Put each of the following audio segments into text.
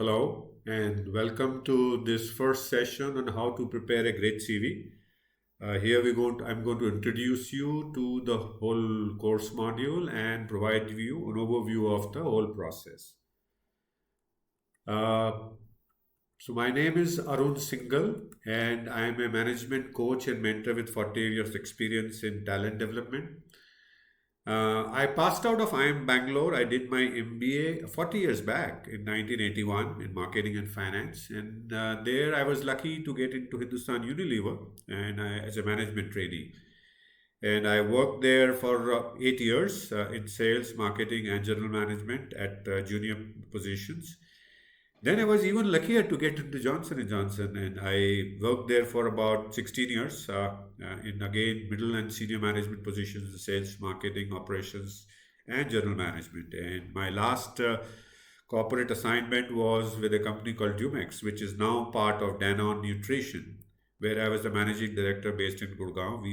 Hello and welcome to this first session on how to prepare a great CV. Here I'm going to introduce you to the whole course module and provide you an overview of the whole process. Uh, so my name is Arun Singhal and I am a management coach and mentor with 40 years experience in talent development. I passed out of IIM Bangalore. I did my MBA 40 years back in 1981 in marketing and finance. And there I was lucky to get into Hindustan Unilever as a management trainee. And I worked there for 8 years in sales, marketing, and general management at junior positions. Then I was even luckier to get into Johnson and Johnson, and I worked there for about 16 years in again middle and senior management positions, in sales, marketing, operations, and general management. And my last corporate assignment was with a company called Dumex, which is now part of Danone Nutrition, where I was the managing director based in Gurgaon. We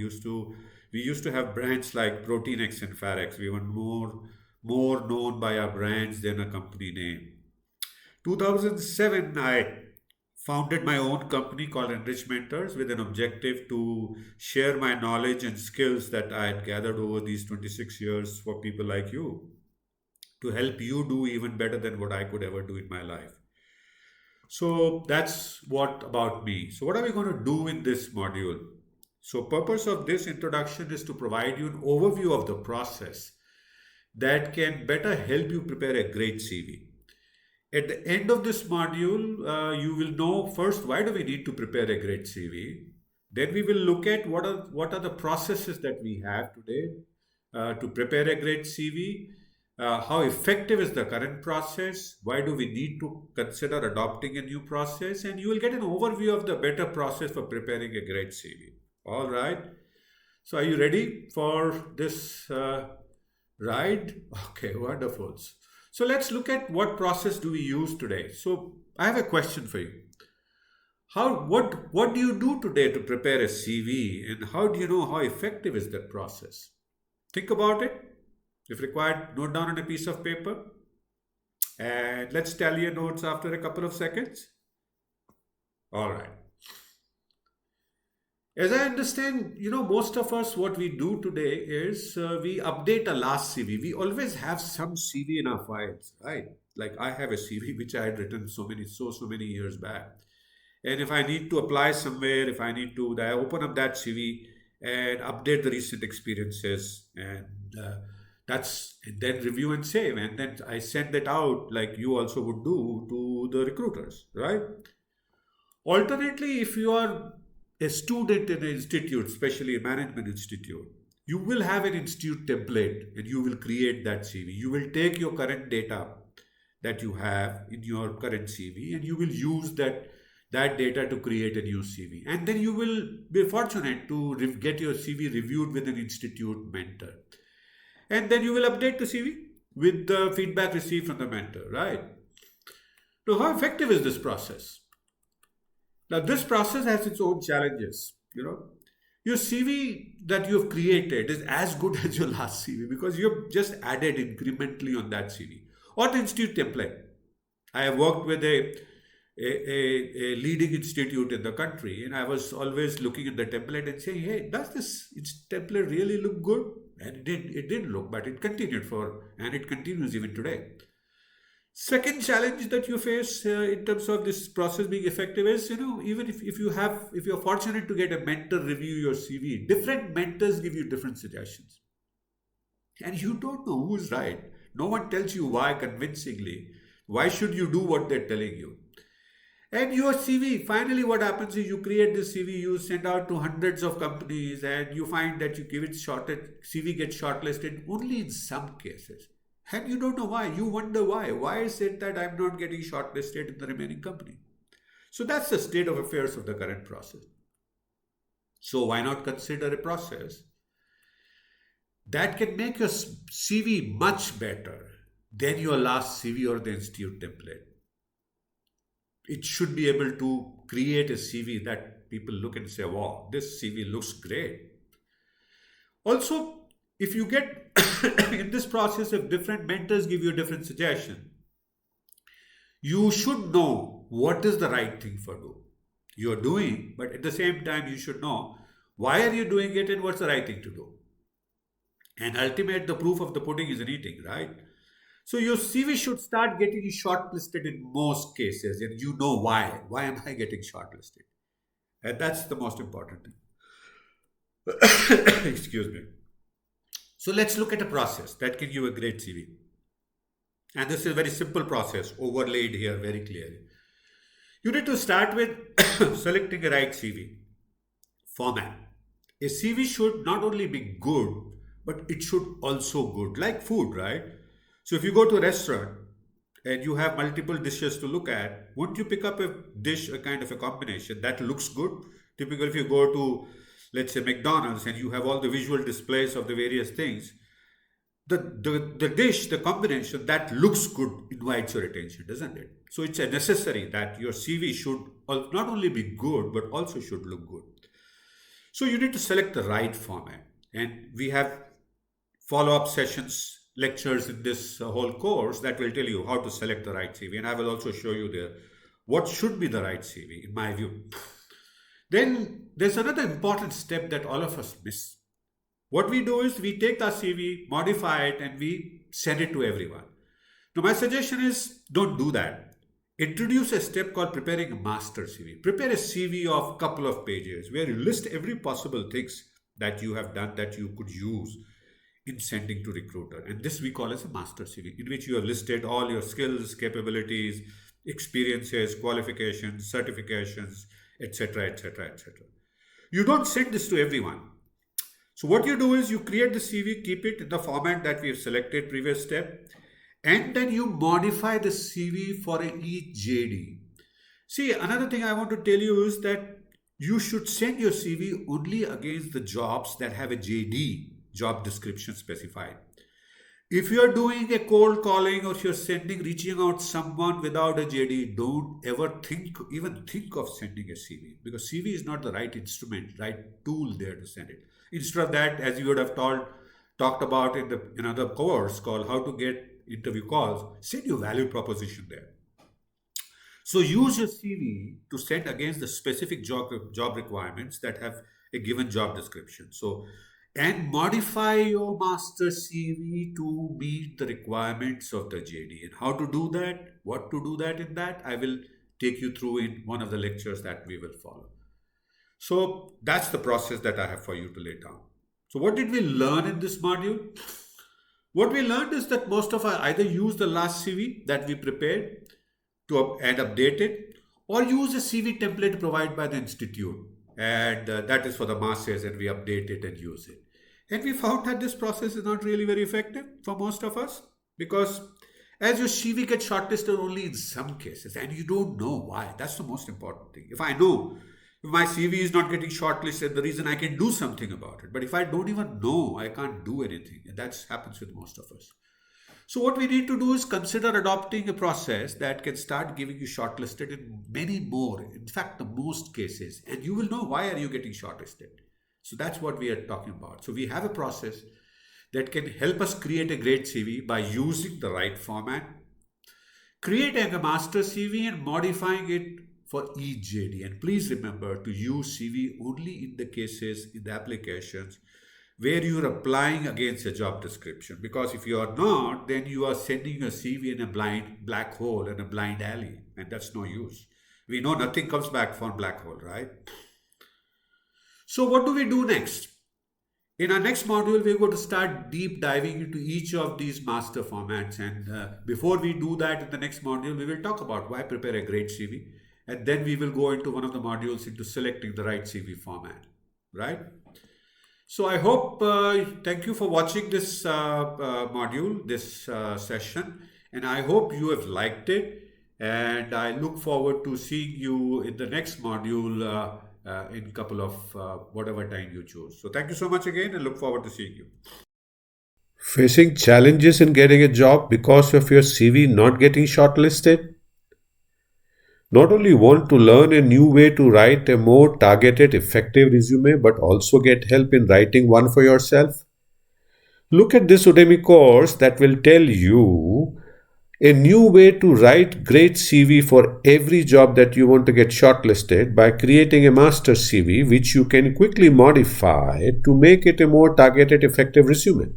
used to have brands like Protein X and Farex. We were more known by our brands than a company name. 2007, I founded my own company called Enrichmenters with an objective to share my knowledge and skills that I had gathered over these 26 years for people like you to help you do even better than what I could ever do in my life. So that's what about me. So what are we going to do in this module? So purpose of this introduction is to provide you an overview of the process that can better help you prepare a great CV. At the end of this module, you will know first why do we need to prepare a great CV. Then we will look at what are the processes that we have today to prepare a great CV. How effective is the current process? Why do we need to consider adopting a new process? And you will get an overview of the better process for preparing a great CV. All right. So, are you ready for this ride? Okay, wonderful. So let's look at what process do we use today. So I have a question for you. What do you do today to prepare a CV, and how do you know how effective is that process? Think about it. If required, note down on a piece of paper, and let's tally your notes after a couple of seconds. All right. As I understand, most of us, what we do today is we update a last CV. We always have some CV in our files, right? Like I have a CV which I had written so many years back. And if I need to apply somewhere, if I need to, I open up that CV and update the recent experiences, and then review and save, and then I send that out like you also would do to the recruiters, right? Alternately, if you are a student in an institute, especially a management institute, you will have an institute template and you will create that CV. You will take your current data that you have in your current CV and you will use that data to create a new CV. And then you will be fortunate to get your CV reviewed with an institute mentor. And then you will update the CV with the feedback received from the mentor, right? Now, how effective is this process? Now, this process has its own challenges. Your CV that you have created is as good as your last CV because you have just added incrementally on that CV or the institute template. I have worked with a leading institute in the country, and I was always looking at the template and saying, "Hey, does this template really look good?" And it did. It did look, but it continued and it continues even today. Second challenge that you face in terms of this process being effective is, even if you're fortunate to get a mentor review your CV, different mentors give you different suggestions. And you don't know who's right. No one tells you why convincingly. Why should you do what they're telling you? And your CV, finally, what happens is you create this CV, you send out to hundreds of companies, and you find that you give it shorted, CV gets shortlisted only in some cases. And you don't know why. You wonder why. Why is it that I'm not getting shortlisted in the remaining company? So that's the state of affairs of the current process. So why not consider a process that can make your CV much better than your last CV or the institute template? It should be able to create a CV that people look and say, wow, this CV looks great. Also, if you get in this process, if different mentors give you a different suggestion, You should know what is the right thing for do. You're doing, but at the same time, you should know why are you doing it and what's the right thing to do. And ultimate, the proof of the pudding is in eating, right? So your CV should start getting you shortlisted in most cases, and you know why. Why am I getting shortlisted? And that's the most important thing. Excuse me. So let's look at a process that can give a great CV. And this is a very simple process, overlaid here very clearly. You need to start with selecting a right CV format. A CV should not only be good, but it should also good, like food, right? So if you go to a restaurant and you have multiple dishes to look at, wouldn't you pick up a dish, a kind of a combination that looks good? Typically, if you go to, let's say, McDonald's and you have all the visual displays of the various things, the dish, the combination that looks good invites your attention, doesn't it? So it's a necessary that your CV should not only be good, but also should look good. So you need to select the right format. And we have follow up sessions, lectures in this whole course that will tell you how to select the right CV. And I will also show you there what should be the right CV, in my view. Then there's another important step that all of us miss. What we do is we take our CV, modify it, and we send it to everyone. Now, my suggestion is don't do that. Introduce a step called preparing a master CV. Prepare a CV of a couple of pages where you list every possible things that you have done that you could use in sending to recruiter. And this we call as a master CV, in which you have listed all your skills, capabilities, experiences, qualifications, certifications, etc., etc., etc. You don't send this to everyone. So what you do is you create the CV, keep it in the format that we have selected previous step, and then you modify the CV for each JD. See, another thing I want to tell you is that you should send your CV only against the jobs that have a JD, job description specified. If you're doing a cold calling or if you're reaching out someone without a JD, don't ever even think of sending a CV, because CV is not the right instrument, right tool there to send it. Instead of that, as you would have talked about in the another course called How to Get Interview Calls, send your value proposition there. So use your CV to send against the specific job requirements that have a given job description. So and modify your master CV to meet the requirements of the JD. And how to do that, what to do that in that, I will take you through in one of the lectures that we will follow. So that's the process that I have for you to lay down. So what did we learn in this module? What we learned is that most of us either use the last CV that we prepared and update it, or use a CV template provided by the institute, and that is for the masses, and we update it and use it. And we found that this process is not really very effective for most of us, because as your CV gets shortlisted only in some cases, and you don't know why. That's the most important thing. If I know if my CV is not getting shortlisted, the reason I can do something about it. But if I don't even know, I can't do anything. And that happens with most of us. So what we need to do is consider adopting a process that can start giving you shortlisted in many more, in fact, the most cases. And you will know why are you getting shortlisted. So that's what we are talking about. So we have a process that can help us create a great CV by using the right format, creating a master CV and modifying it for each JD. And please remember to use CV only in the cases in the applications where you are applying against a job description. Because if you are not, then you are sending a CV in a blind black hole and a blind alley, and that's no use. We know nothing comes back from black hole, right? So what do we do next? In our next module, we're going to start deep diving into each of these master formats. And before we do that in the next module, we will talk about why prepare a great CV. And then we will go into one of the modules into selecting the right CV format, right? So I hope, thank you for watching this module, this session, and I hope you have liked it. And I look forward to seeing you in the next module in a couple of whatever time you choose. So thank you so much again and look forward to seeing you. Facing challenges in getting a job because of your CV not getting shortlisted? Not only want to learn a new way to write a more targeted, effective resume, but also get help in writing one for yourself? Look at this Udemy course that will tell you A new way to write great CV for every job that you want to get shortlisted by creating a master CV which you can quickly modify to make it a more targeted, effective resume.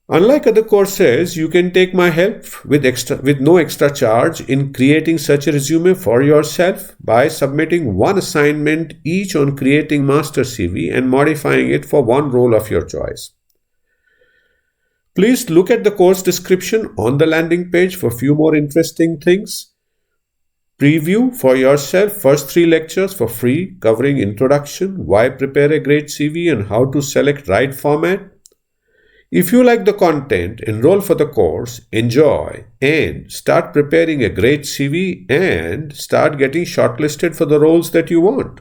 Unlike other courses, you can take my help with no extra charge in creating such a resume for yourself by submitting one assignment each on creating master CV and modifying it for one role of your choice. Please look at the course description on the landing page for a few more interesting things. Preview for yourself first 3 lectures for free covering introduction, why prepare a great CV and how to select right format. If you like the content, enroll for the course, enjoy, and start preparing a great CV and start getting shortlisted for the roles that you want.